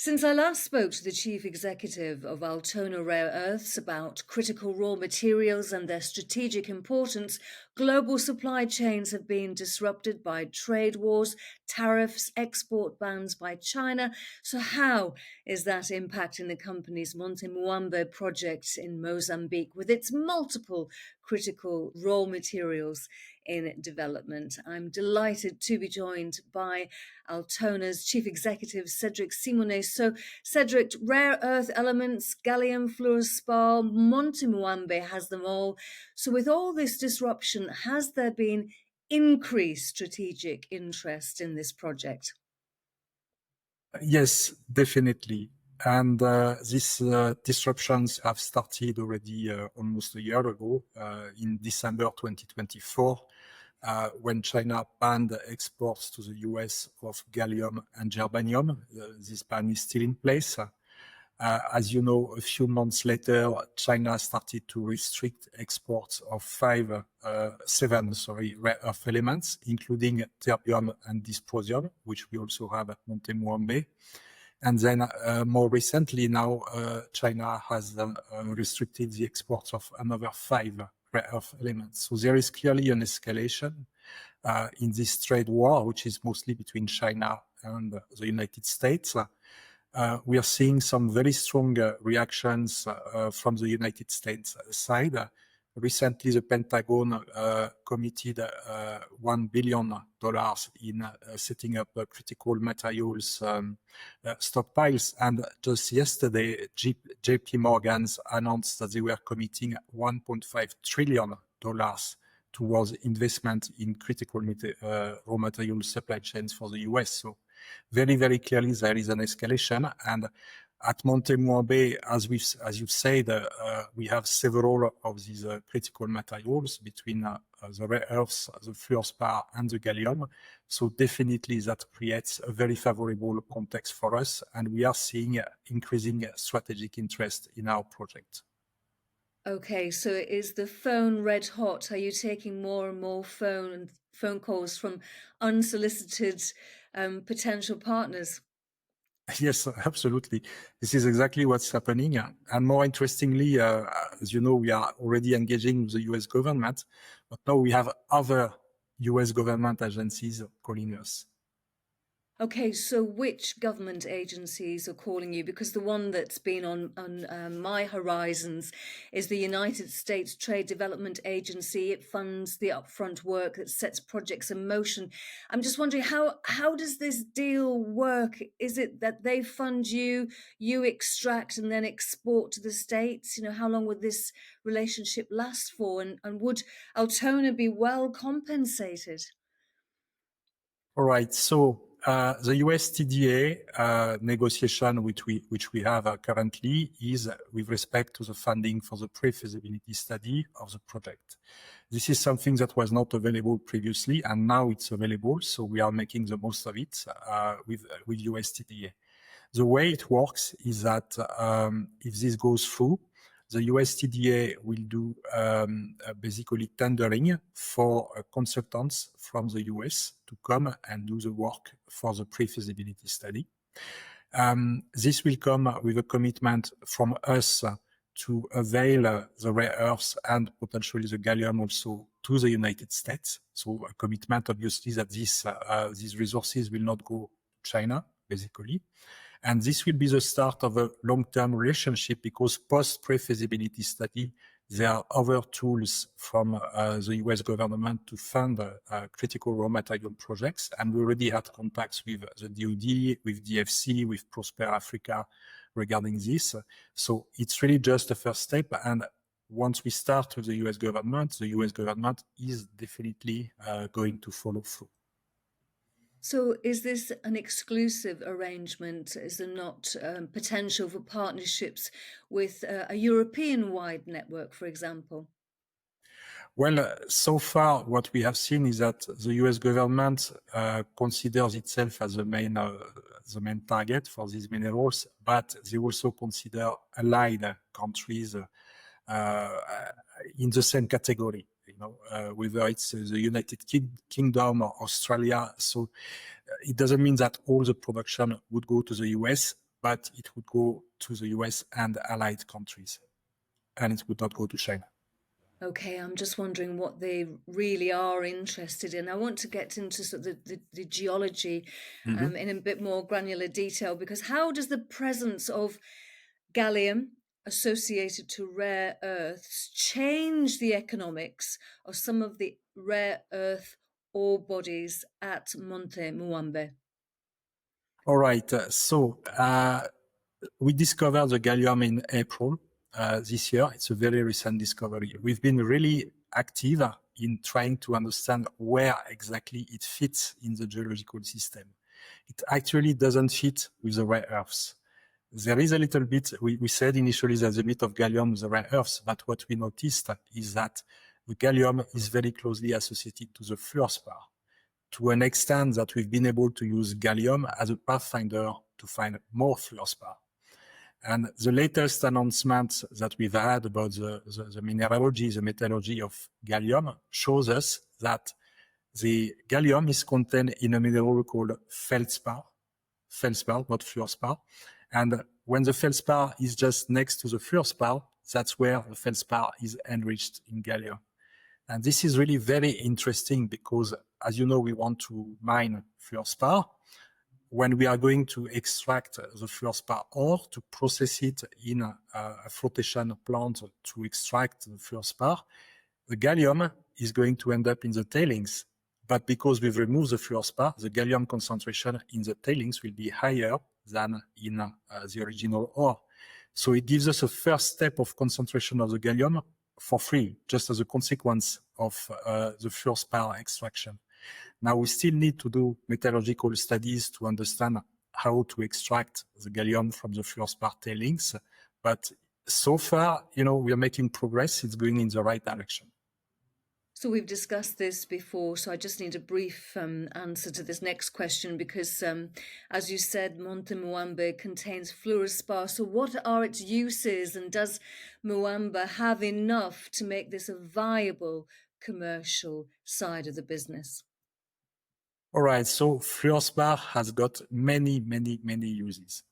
Since I last spoke to the chief executive of Altona Rare Earths about critical raw materials and their strategic importance, global supply chains have been disrupted by trade wars, tariffs, export bans by China. So how is that impacting the company's Monte Muambe project in Mozambique with its multiple critical raw materials in development? I'm delighted to be joined by Altona's chief executive, Cedric Simonet. So, Cedric, rare earth elements, gallium, fluorspar, Monte Muambe has them all. So, with all this disruption, has there been increased strategic interest in this project? Yes, definitely. And these disruptions have started already almost a year ago, in December 2024, when China banned exports to the US of gallium and germanium. This ban is still in place. As you know, a few months later, China started to restrict exports of seven rare earth elements, including terbium and dysprosium, which we also have at Monte Muambe. And then more recently now, China has restricted the exports of another 5 rare earth elements. So there is clearly an escalation in this trade war, which is mostly between China and the United States. We are seeing some very strong reactions from the United States side. Recently, the Pentagon committed $1 billion in setting up critical materials stockpiles. And just yesterday, JP Morgan's announced that they were committing $1.5 trillion towards investment in critical raw material supply chains for the US. So very, very clearly there is an escalation. And at Monte Muambe, as you've said, we have several of these critical materials between the rare earths, the fluorspar, and the gallium. So definitely that creates a very favorable context for us, and we are seeing increasing strategic interest in our project. Okay, so is the phone red hot? Are you taking more and more phone calls from unsolicited potential partners? Yes, absolutely. This is exactly what's happening. And more interestingly, as you know, we are already engaging with the US government, but now we have other US government agencies calling us. Okay, so which government agencies are calling you? Because the one that's been on my horizons is the United States Trade Development Agency. It funds the upfront work that sets projects in motion. I'm just wondering, how does this deal work? Is it that they fund you, you extract and then export to the States? You know, how long would this relationship last for? And would Altona be well compensated? All right. So the US TDA negotiation which we have currently is with respect to the funding for the pre-feasibility study of the project. This is something that was not available previously, and now it's available. So we are making the most of it with US TDA. The way it works is that if this goes through, the US TDA will do basically tendering for consultants from the US to come and do the work for the pre-feasibility study. This will come with a commitment from us to avail the rare earths and potentially the gallium also to the United States. So a commitment, obviously, that these resources will not go to China, basically. And this will be the start of a long-term relationship, because post-pre-feasibility study, there are other tools from the US government to fund critical raw material projects. And we already had contacts with the DoD, with DFC, with Prosper Africa regarding this. So it's really just a first step. And once we start with the US government is definitely going to follow through. So is this an exclusive arrangement? Is there not potential for partnerships with a European-wide network, for example? Well, so far, what we have seen is that the US government considers itself as the main target for these minerals, but they also consider allied countries in the same category. You know, whether it's the United Kingdom or Australia. So it doesn't mean that all the production would go to the US, but it would go to the US and allied countries, and it would not go to China. Okay, I'm just wondering what they really are interested in. I want to get into sort of the geology in a bit more granular detail, because how does the presence of gallium associated to rare earths change the economics of some of the rare earth ore bodies at Monte Muambe? All right, we discovered the gallium in April this year. It's a very recent discovery. We've been really active in trying to understand where exactly it fits in the geological system. It actually doesn't fit with the rare earths. There is a little bit, we said initially there's a bit of gallium with the rare earths, but what we noticed is that the gallium is very closely associated to the fluorspar, to an extent that we've been able to use gallium as a pathfinder to find more fluorspar. And the latest announcement that we've had about the mineralogy, the metallurgy of gallium shows us that the gallium is contained in a mineral called feldspar, not fluorspar. And when the feldspar is just next to the fluorspar, that's where the feldspar is enriched in gallium. And this is really very interesting because, as you know, we want to mine fluorspar. When we are going to extract the fluorspar ore to process it in a flotation plant to extract the fluorspar, the gallium is going to end up in the tailings. But because we've removed the fluorspar, the gallium concentration in the tailings will be higher than in the original ore. So it gives us a first step of concentration of the gallium for free, just as a consequence of the fluorspar extraction. Now we still need to do metallurgical studies to understand how to extract the gallium from the fluorspar tailings. But so far, we are making progress. It's going in the right direction. So we've discussed this before, so I just need a brief answer to this next question because, as you said, Monte Muambe contains fluorspar. So what are its uses, and does Muambe have enough to make this a viable commercial side of the business? All right, so fluorspar has got many uses.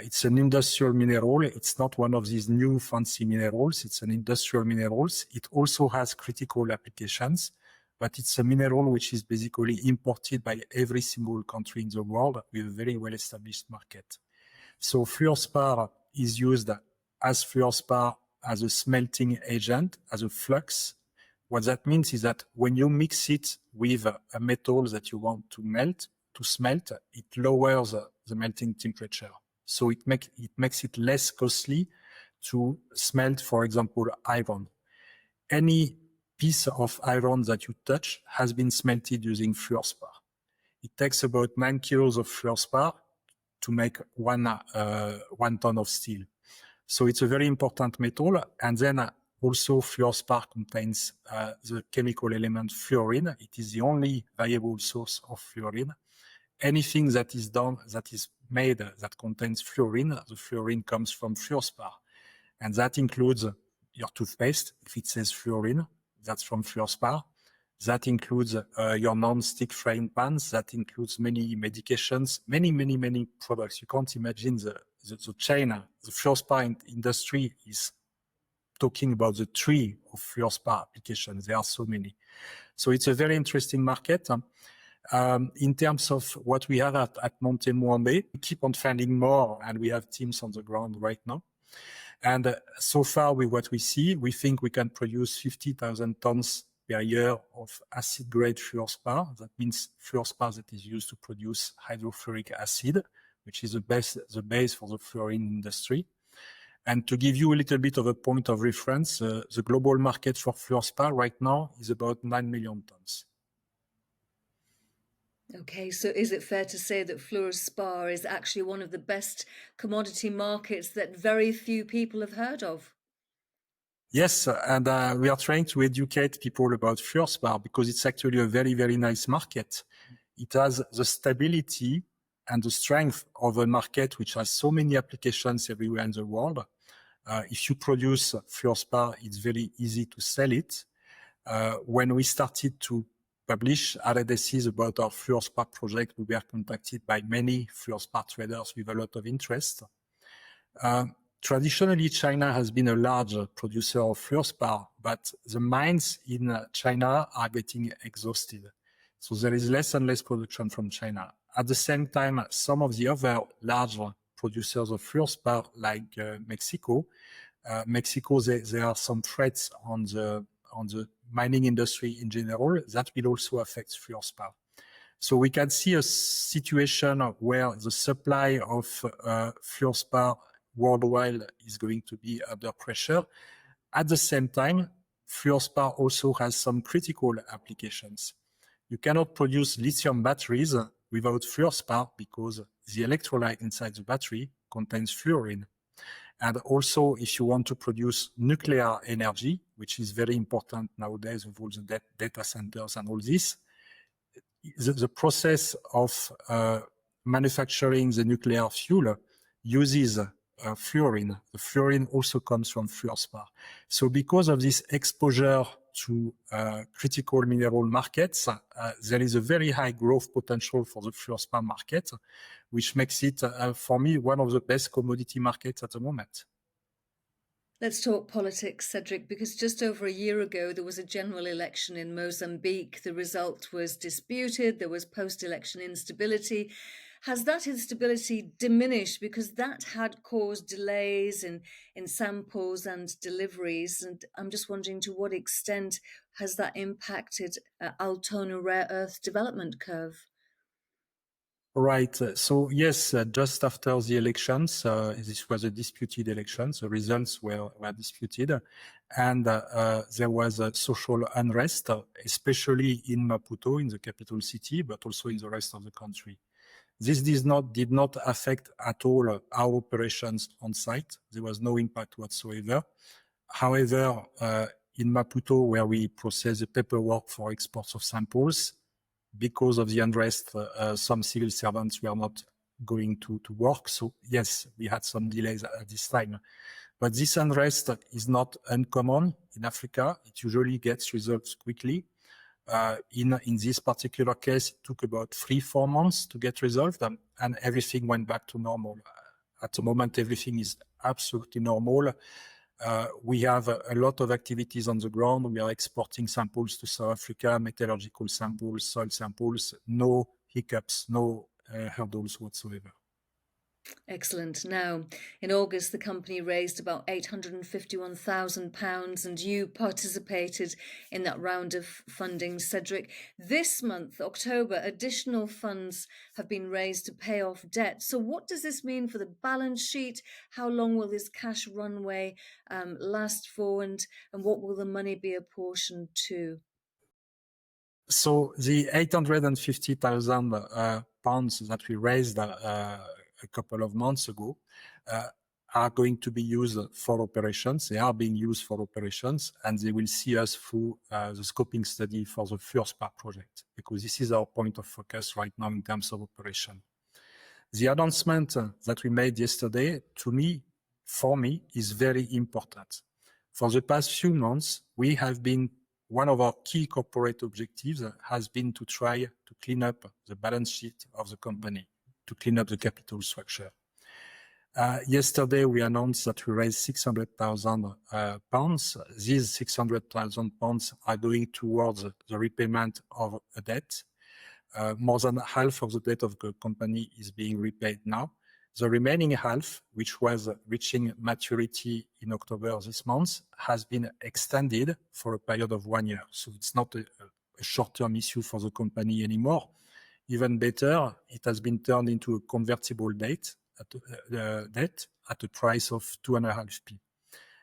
It's an industrial mineral. It's not one of these new fancy minerals. It's an industrial mineral. It also has critical applications, but it's a mineral which is basically imported by every single country in the world with a very well-established market. So fluorspar is used as fluorspar as a smelting agent, as a flux. What that means is that when you mix it with a metal that you want to smelt, it lowers the melting temperature. So it makes it less costly to smelt, for example, iron. Any piece of iron that you touch has been smelted using fluorspar. It takes about 9 kilos of fluorspar to make one ton of steel. So it's a very important metal. And then also fluorspar contains the chemical element fluorine. It is the only viable source of fluorine. Anything that is made that contains fluorine, the fluorine comes from fluorspar. And that includes your toothpaste. If it says fluorine, that's from fluorspar. That includes your non-stick frying pans. That includes many medications, many products. You can't imagine the chain. The fluorspar industry is talking about the tree of fluorspar applications. There are so many. So it's a very interesting market. In terms of what we have at Monte Muambe, we keep on finding more, and we have teams on the ground right now. And so far, with what we see, we think we can produce 50,000 tons per year of acid-grade fluorspar. That means fluorspar that is used to produce hydrofluoric acid, which is the base for the fluorine industry. And to give you a little bit of a point of reference, the global market for fluorspar right now is about 9 million tons. Okay, so is it fair to say that fluorspar is actually one of the best commodity markets that very few people have heard of? Yes, and we are trying to educate people about fluorspar because it's actually a very nice market. It has the stability and the strength of a market which has so many applications everywhere in the world. If you produce fluorspar, it's very easy to sell it. When we started to publish analysis about our fluorspar project. We were contacted by many fluorspar traders with a lot of interest. Traditionally, China has been a large producer of fluorspar, but the mines in China are getting exhausted. So there is less and less production from China. At the same time, some of the other large producers of fluorspar, like Mexico, there are some threats on the mining industry in general that will also affect fluorspar. So we can see a situation where the supply of fluorspar worldwide is going to be under pressure. At the same time, fluorspar also has some critical applications. You cannot produce lithium batteries without fluorspar because the electrolyte inside the battery contains fluorine. And also, if you want to produce nuclear energy, which is very important nowadays with all the data centers and all this, the process of manufacturing the nuclear fuel uses fluorine. The fluorine also comes from fluorspar. So because of this exposure to critical mineral markets, there is a very high growth potential for the fluorspar market, which makes it, for me, one of the best commodity markets at the moment. Let's talk politics, Cedric, because just over a year ago, there was a general election in Mozambique. The result was disputed. There was post-election instability. Has that instability diminished? Because that had caused delays in samples and deliveries. And I'm just wondering, to what extent has that impacted Altona Rare Earth development curve? Right. So yes, just after the elections, this was a disputed election. The results were disputed, and there was a social unrest, especially in Maputo, in the capital city, but also in the rest of the country. This did not affect at all our operations on site. There was no impact whatsoever. However, in Maputo, where we process the paperwork for exports of samples, because of the unrest, some civil servants were not going to work. So yes, we had some delays at this time. But this unrest is not uncommon in Africa. It usually gets resolved quickly. In this particular case, it took about 3-4 months to get resolved, and everything went back to normal. At the moment, everything is absolutely normal. We have a lot of activities on the ground. We are exporting samples to South Africa, metallurgical samples, soil samples, no hiccups, no hurdles whatsoever. Excellent. Now, in August, the company raised about £851,000, and you participated in that round of funding, Cedric. This month, October, additional funds have been raised to pay off debt. So what does this mean for the balance sheet? How long will this cash runway last for, and what will the money be apportioned to? So the 850,000 pounds that we raised a couple of months ago are going to be used for operations. They are being used for operations, and they will see us through the scoping study for the fluorspar project, because this is our point of focus right now in terms of operation. The announcement that we made yesterday, for me, is very important. For the past few months, one of our key corporate objectives has been to try to clean up the balance sheet of the company, to clean up the capital structure. Yesterday, we announced that we raised 600,000 pounds. These 600,000 pounds are going towards the repayment of a debt. More than half of the debt of the company is being repaid now. The remaining half, which was reaching maturity in October this month, has been extended for a period of 1 year. So it's not a short-term issue for the company anymore. Even better, it has been turned into a convertible debt at a price of 2.5p.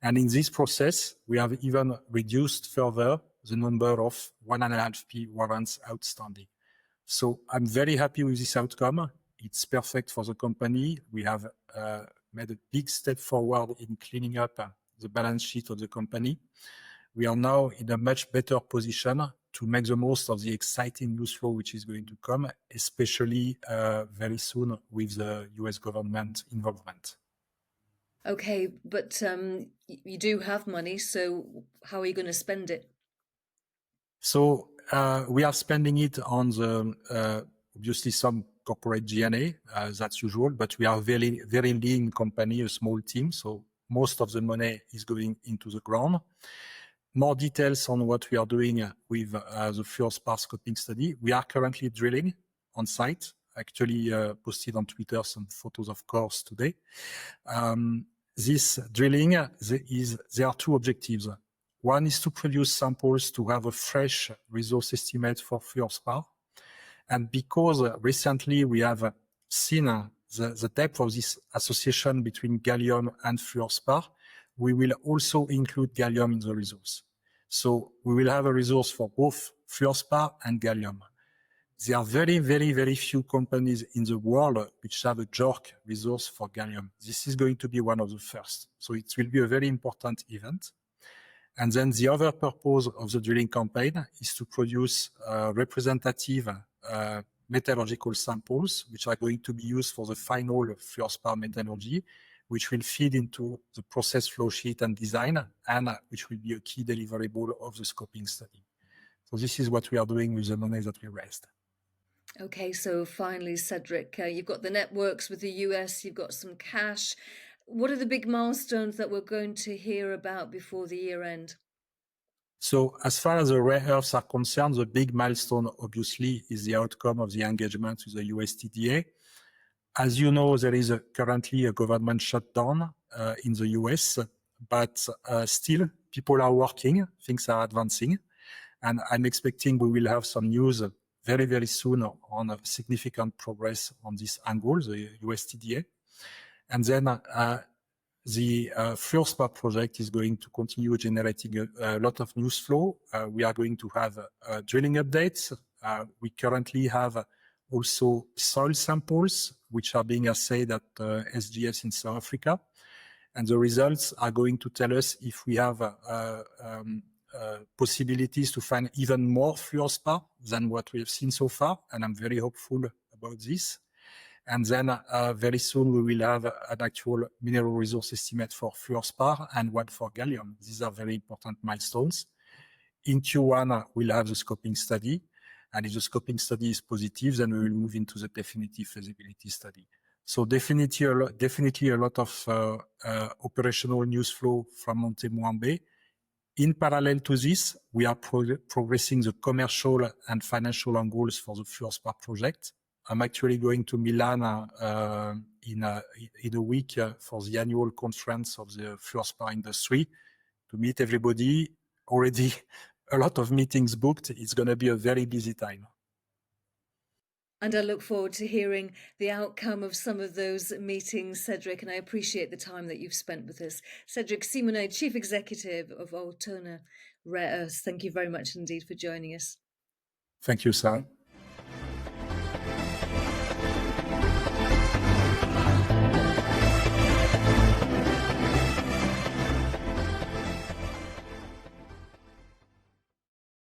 And in this process, we have even reduced further the number of 1.5p warrants outstanding. So I'm very happy with this outcome. It's perfect for the company. We have made a big step forward in cleaning up the balance sheet of the company. We are now in a much better position to make the most of the exciting news flow which is going to come, especially very soon with the US government involvement. Okay, but you do have money, so how are you going to spend it? So we are spending it on the obviously some corporate G&A, that's usual, but we are very, very lean company, a small team. So most of the money is going into the ground. More details on what we are doing with the fluorspar scoping study. We are currently drilling on site. Actually posted on Twitter some photos of cores today. This drilling, there are two objectives. One is to produce samples to have a fresh resource estimate for fluorspar. And because recently we have seen the depth of this association between gallium and fluorspar, we will also include gallium in the resource. So we will have a resource for both fluorspar and gallium. There are very, very, very few companies in the world which have a JORC resource for gallium. This is going to be one of the first. So it will be a very important event. And then the other purpose of the drilling campaign is to produce representative metallurgical samples, which are going to be used for the final fluorspar metallurgy, which will feed into the process flow sheet and design, and which will be a key deliverable of the scoping study. So this is what we are doing with the money that we raised. Okay, so finally, Cedric, you've got the networks with the US, you've got some cash. What are the big milestones that we're going to hear about before the year end? So as far as the rare earths are concerned, the big milestone, obviously, is the outcome of the engagement with the USTDA. As you know, there is currently a government shutdown in the US, but still people are working, things are advancing, and I'm expecting we will have some news very, very soon on a significant progress on this angle, the USTDA. And then the fluorspar project is going to continue generating a lot of news flow. We are going to have drilling updates. We currently have also soil samples, which are being assayed at SGS in South Africa. And the results are going to tell us if we have possibilities to find even more fluorspar than what we have seen so far. And I'm very hopeful about this. And then very soon we will have an actual mineral resource estimate for fluorspar and one for gallium. These are very important milestones. In Q1, we'll have the scoping study. And if the scoping study is positive, then we will move into the definitive feasibility study. So definitely a lot of operational news flow from Monte Muambe. In parallel to this, we are progressing the commercial and financial angles for the fluorspar project. I'm actually going to Milan in a week for the annual conference of the fluorspar industry to meet everybody. Already a lot of meetings booked. It's going to be a very busy time. And I look forward to hearing the outcome of some of those meetings, Cedric, and I appreciate the time that you've spent with us. Cedric Simonet, Chief Executive of Altona Rare Earths, thank you very much indeed for joining us. Thank you, Sarah.